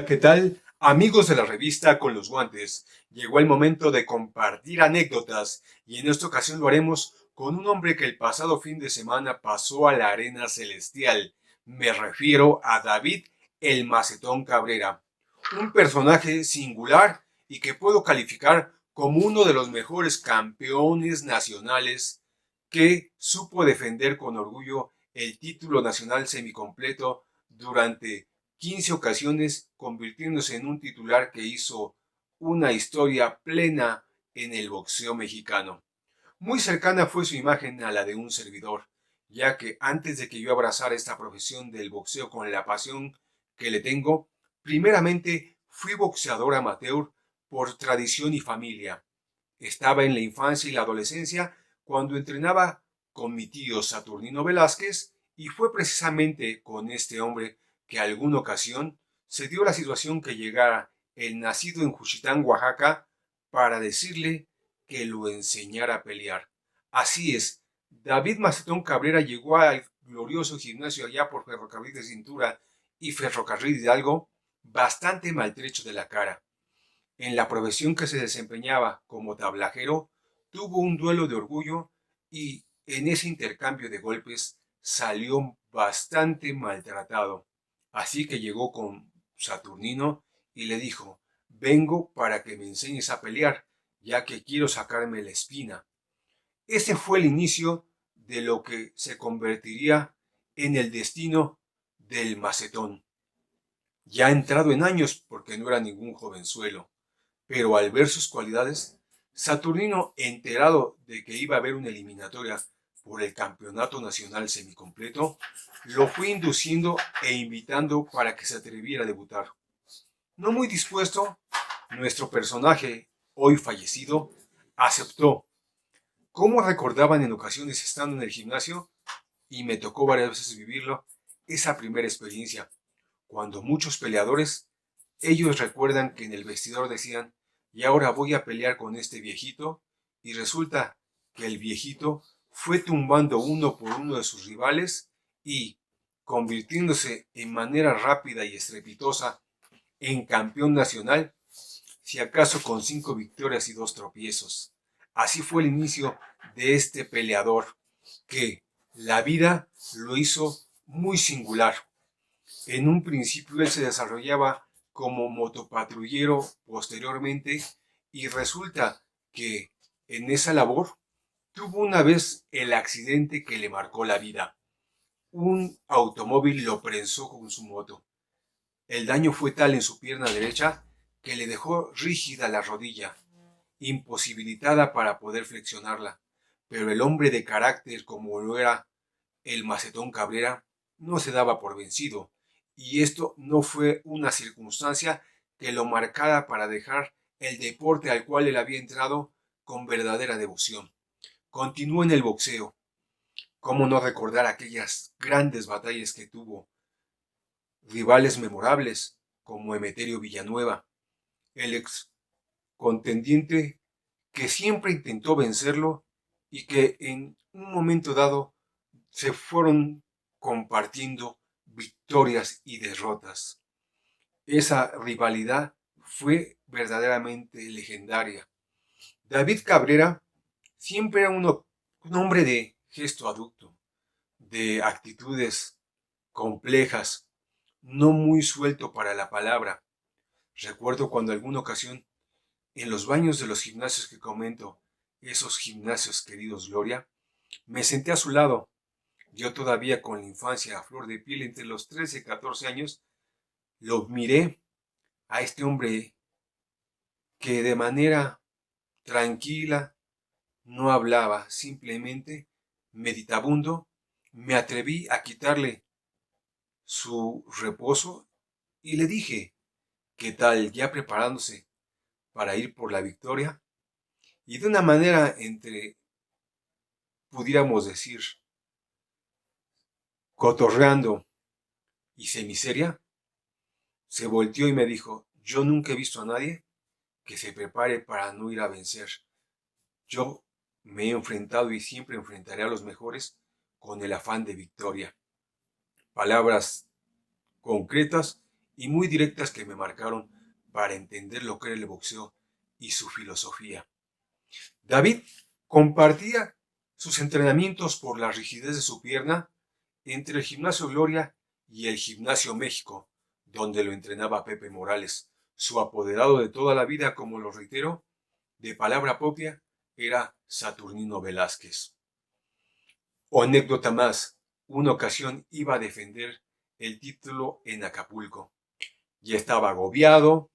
¿Qué tal? Amigos de la revista Con los Guantes, llegó el momento de compartir anécdotas y en esta ocasión lo haremos con un hombre que el pasado fin de semana pasó a la arena celestial. Me refiero a David el Macetón Cabrera, un personaje singular y que puedo calificar como uno de los mejores campeones nacionales que supo defender con orgullo el título nacional semicompleto durante 15 ocasiones, convirtiéndose en un titular que hizo una historia plena en el boxeo mexicano. Muy cercana fue su imagen a la de un servidor, ya que antes de que yo abrazara esta profesión del boxeo con la pasión que le tengo, primeramente fui boxeador amateur por tradición y familia. Estaba en la infancia y la adolescencia cuando entrenaba con mi tío Saturnino Velázquez y fue precisamente con este hombre que alguna ocasión se dio la situación que llegara el nacido en Juchitán, Oaxaca, para decirle que lo enseñara a pelear. Así es, David Macetón Cabrera llegó al glorioso gimnasio allá por Ferrocarril de Cintura y Ferrocarril Hidalgo bastante maltrecho de la cara. En la profesión que se desempeñaba como tablajero, tuvo un duelo de orgullo y en ese intercambio de golpes salió bastante maltratado. Así que llegó con Saturnino y le dijo, vengo para que me enseñes a pelear, ya que quiero sacarme la espina. Ese fue el inicio de lo que se convertiría en el destino del macetón. Ya entrado en años, porque no era ningún jovenzuelo, pero al ver sus cualidades, Saturnino, enterado de que iba a haber una eliminatoria por el campeonato nacional semicompleto, lo fue induciendo e invitando para que se atreviera a debutar. No muy dispuesto, nuestro personaje, hoy fallecido, aceptó. Como recordaban en ocasiones estando en el gimnasio, y me tocó varias veces vivirlo, esa primera experiencia, cuando muchos peleadores, ellos recuerdan que en el vestidor decían, y ahora voy a pelear con este viejito, y resulta que el viejito fue tumbando uno por uno de sus rivales y convirtiéndose en manera rápida y estrepitosa en campeón nacional, si acaso con 5 victorias y 2 tropiezos. Así fue el inicio de este peleador que la vida lo hizo muy singular. En un principio él se desarrollaba como motopatrullero posteriormente y resulta que en esa labor tuvo una vez el accidente que le marcó la vida. Un automóvil lo prensó con su moto. El daño fue tal en su pierna derecha que le dejó rígida la rodilla, imposibilitada para poder flexionarla. Pero el hombre de carácter como lo era el Macetón Cabrera no se daba por vencido, y esto no fue una circunstancia que lo marcara para dejar el deporte al cual él había entrado con verdadera devoción. Continuó en el boxeo. ¿Cómo no recordar aquellas grandes batallas que tuvo? Rivales memorables como Emeterio Villanueva, el ex contendiente que siempre intentó vencerlo y que en un momento dado se fueron compartiendo victorias y derrotas. Esa rivalidad fue verdaderamente legendaria. David Cabrera siempre era un hombre de gesto aducto, de actitudes complejas, no muy suelto para la palabra. Recuerdo cuando alguna ocasión en los baños de los gimnasios que comento, esos gimnasios queridos Gloria, me senté a su lado. Yo todavía con la infancia a flor de piel entre los 13 y 14 años, lo miré a este hombre que de manera tranquila no hablaba, simplemente meditabundo, me atreví a quitarle su reposo y le dije, ¿qué tal ya preparándose para ir por la victoria? Y de una manera entre, pudiéramos decir, cotorreando y semiseria, se volteó y me dijo, yo nunca he visto a nadie que se prepare para no ir a vencer. Yo me he enfrentado y siempre enfrentaré a los mejores con el afán de victoria. Palabras concretas y muy directas que me marcaron para entender lo que era el boxeo y su filosofía. David compartía sus entrenamientos por la rigidez de su pierna entre el Gimnasio Gloria y el Gimnasio México, donde lo entrenaba Pepe Morales, su apoderado de toda la vida, como lo reitero, de palabra propia, era Saturnino Velázquez. O anécdota más, una ocasión iba a defender el título en Acapulco. Ya estaba agobiado,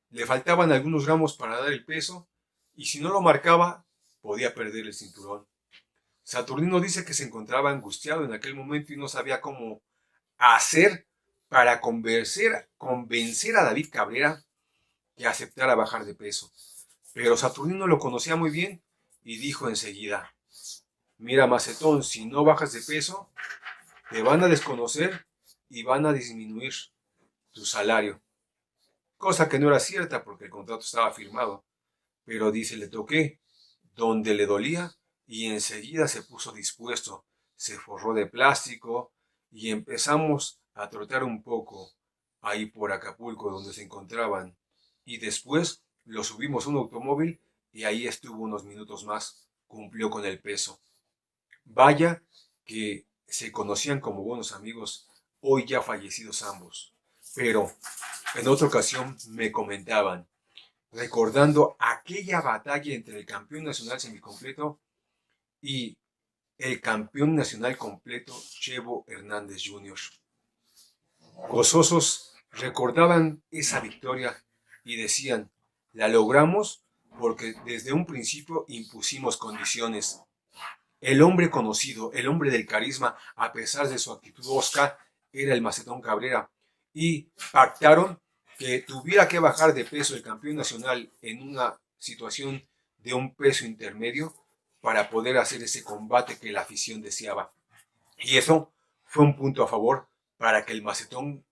le faltaban algunos gramos para dar el peso, y si no lo marcaba, podía perder el cinturón. Saturnino dice que se encontraba angustiado en aquel momento y no sabía cómo hacer para convencer a David Cabrera que aceptara bajar de peso. Pero Saturnino lo conocía muy bien y dijo enseguida: mira, Macetón, si no bajas de peso, te van a desconocer y van a disminuir tu salario. Cosa que no era cierta porque el contrato estaba firmado. Pero dice, le toqué donde le dolía y enseguida se puso dispuesto. Se forró de plástico y empezamos a trotar un poco ahí por Acapulco donde se encontraban. Y después lo subimos a un automóvil y ahí estuvo unos minutos más. Cumplió con el peso. Vaya que se conocían como buenos amigos, hoy ya fallecidos ambos. Pero en otra ocasión me comentaban, recordando aquella batalla entre el campeón nacional semicompleto y el campeón nacional completo Chevo Hernández Jr. Gozosos recordaban esa victoria y decían, la logramos porque desde un principio impusimos condiciones. El hombre conocido, el hombre del carisma, a pesar de su actitud osca, era el Macetón Cabrera. Y pactaron que tuviera que bajar de peso el campeón nacional en una situación de un peso intermedio para poder hacer ese combate que la afición deseaba. Y eso fue un punto a favor para que el Macetón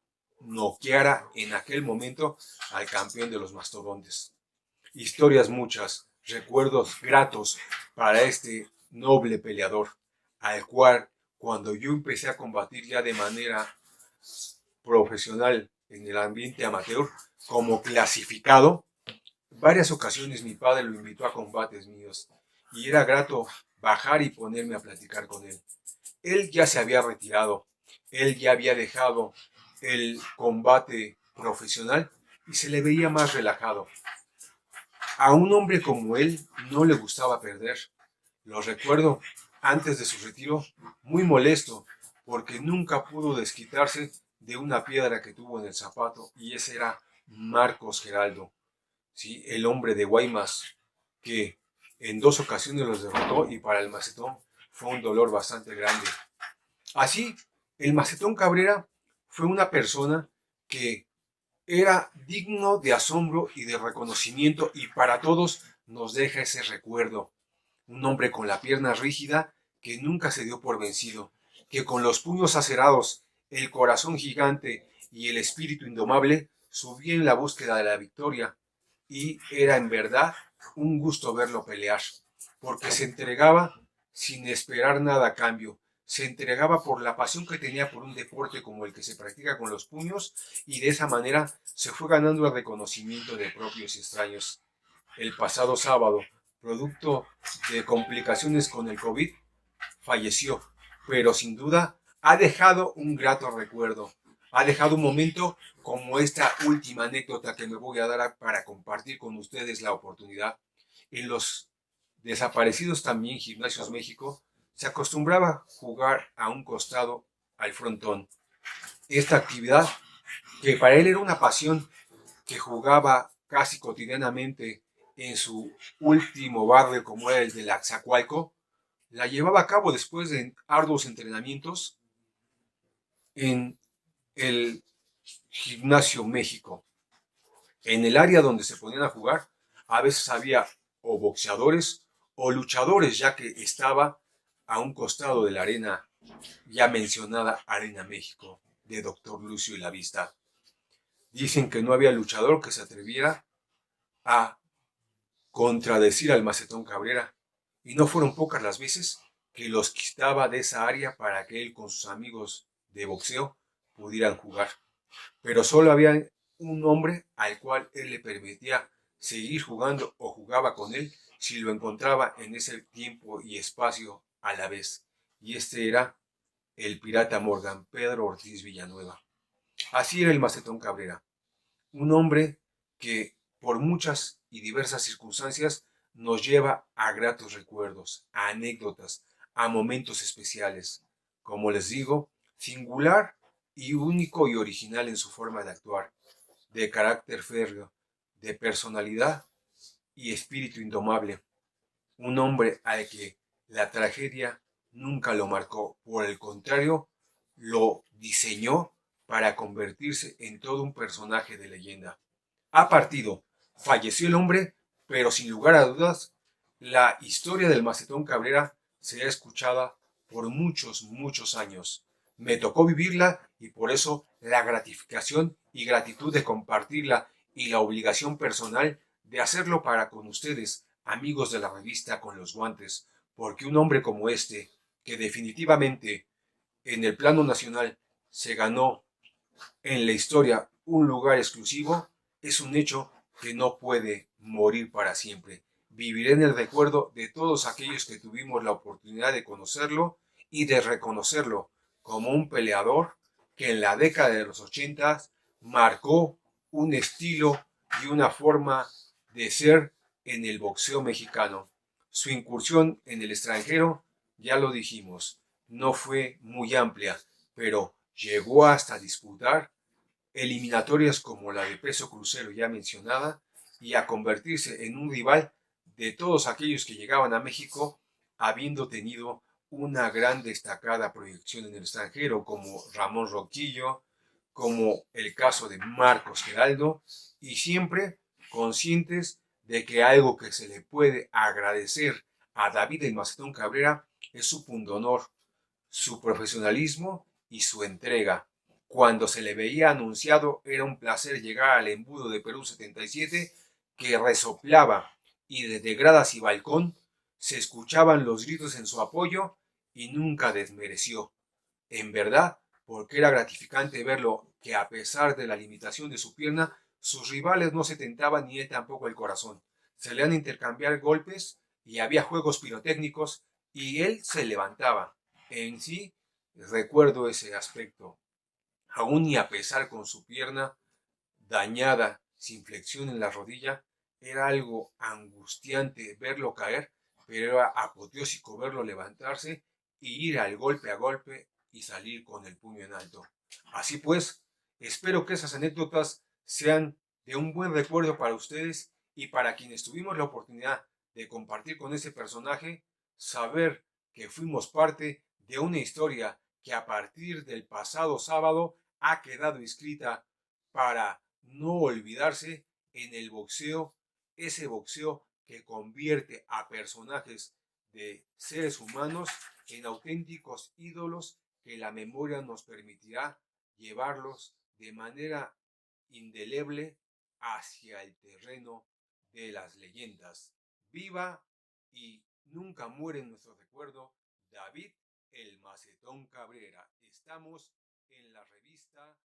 noqueara en aquel momento al campeón de los mastodontes. Historias muchas, recuerdos gratos para este noble peleador, al cual cuando yo empecé a combatir ya de manera profesional en el ambiente amateur, como clasificado, varias ocasiones mi padre lo invitó a combates míos y era grato bajar y ponerme a platicar con él. Él ya se había retirado, él ya había dejado el combate profesional y se le veía más relajado. A un hombre como él no le gustaba perder. Lo recuerdo antes de su retiro muy molesto porque nunca pudo desquitarse de una piedra que tuvo en el zapato y ese era Marcos Geraldo, ¿sí? El hombre de Guaymas que en 2 ocasiones los derrotó y para el Macetón fue un dolor bastante grande. Así, el Macetón Cabrera fue una persona que era digno de asombro y de reconocimiento y para todos nos deja ese recuerdo. Un hombre con la pierna rígida que nunca se dio por vencido, que con los puños acerados, el corazón gigante y el espíritu indomable subía en la búsqueda de la victoria y era en verdad un gusto verlo pelear, porque se entregaba sin esperar nada a cambio. Se entregaba por la pasión que tenía por un deporte como el que se practica con los puños y de esa manera se fue ganando el reconocimiento de propios y extraños. El pasado sábado, producto de complicaciones con el COVID, falleció, pero sin duda ha dejado un grato recuerdo. Ha dejado un momento como esta última anécdota que me voy a dar para compartir con ustedes la oportunidad. En los desaparecidos también Gimnasios México se acostumbraba jugar a un costado al frontón. Esta actividad, que para él era una pasión, que jugaba casi cotidianamente en su último barrio como era el de Laxacualco, la llevaba a cabo después de arduos entrenamientos en el Gimnasio México. En el área donde se ponían a jugar, a veces había o boxeadores o luchadores, ya que estaba a un costado de la arena ya mencionada Arena México, de Dr. Lucio y la Vista. Dicen que no había luchador que se atreviera a contradecir al Macetón Cabrera, y no fueron pocas las veces que los quitaba de esa área para que él con sus amigos de boxeo pudieran jugar. pero solo había un hombre al cual él le permitía seguir jugando o jugaba con él si lo encontraba en ese tiempo y espacio a la vez. Y este era el pirata Morgan, Pedro Ortiz Villanueva. Así era el Macetón Cabrera, un hombre que por muchas y diversas circunstancias nos lleva a gratos recuerdos, a anécdotas, a momentos especiales. Como les digo, singular y único y original en su forma de actuar, de carácter férreo, de personalidad y espíritu indomable. Un hombre al que la tragedia nunca lo marcó, por el contrario, lo diseñó para convertirse en todo un personaje de leyenda. Ha partido, falleció el hombre, pero sin lugar a dudas, la historia del Macetón Cabrera será escuchada por muchos, muchos años. Me tocó vivirla y por eso la gratificación y gratitud de compartirla y la obligación personal de hacerlo para con ustedes, amigos de la revista Con los Guantes, porque un hombre como este, que definitivamente en el plano nacional se ganó en la historia un lugar exclusivo, es un hecho que no puede morir para siempre. Viviré en el recuerdo de todos aquellos que tuvimos la oportunidad de conocerlo y de reconocerlo como un peleador que en la década de los 80 marcó un estilo y una forma de ser en el boxeo mexicano. Su incursión en el extranjero, ya lo dijimos, no fue muy amplia, pero llegó hasta disputar eliminatorias como la de peso crucero ya mencionada y a convertirse en un rival de todos aquellos que llegaban a México habiendo tenido una gran destacada proyección en el extranjero como Ramón Roquillo, como el caso de Marcos Geraldo y siempre conscientes de que algo que se le puede agradecer a David el Macetón Cabrera es su pundonor, su profesionalismo y su entrega. Cuando se le veía anunciado era un placer llegar al embudo de Perú 77 que resoplaba y desde gradas y balcón se escuchaban los gritos en su apoyo y nunca desmereció. En verdad, porque era gratificante verlo que a pesar de la limitación de su pierna, sus rivales no se tentaban ni él tampoco el corazón. Se le han intercambiar golpes y había juegos pirotécnicos y él se levantaba. En sí, recuerdo ese aspecto. Aún y a pesar con su pierna dañada, sin flexión en la rodilla, era algo angustiante verlo caer, pero era apoteósico verlo levantarse y ir al golpe a golpe y salir con el puño en alto. Así pues, espero que esas anécdotas sean de un buen recuerdo para ustedes y para quienes tuvimos la oportunidad de compartir con ese personaje, saber que fuimos parte de una historia que a partir del pasado sábado ha quedado inscrita para no olvidarse en el boxeo, ese boxeo que convierte a personajes de seres humanos en auténticos ídolos que la memoria nos permitirá llevarlos de manera indeleble hacia el terreno de las leyendas. Viva y nunca muere en nuestro recuerdo David el Macetón Cabrera. Estamos en la revista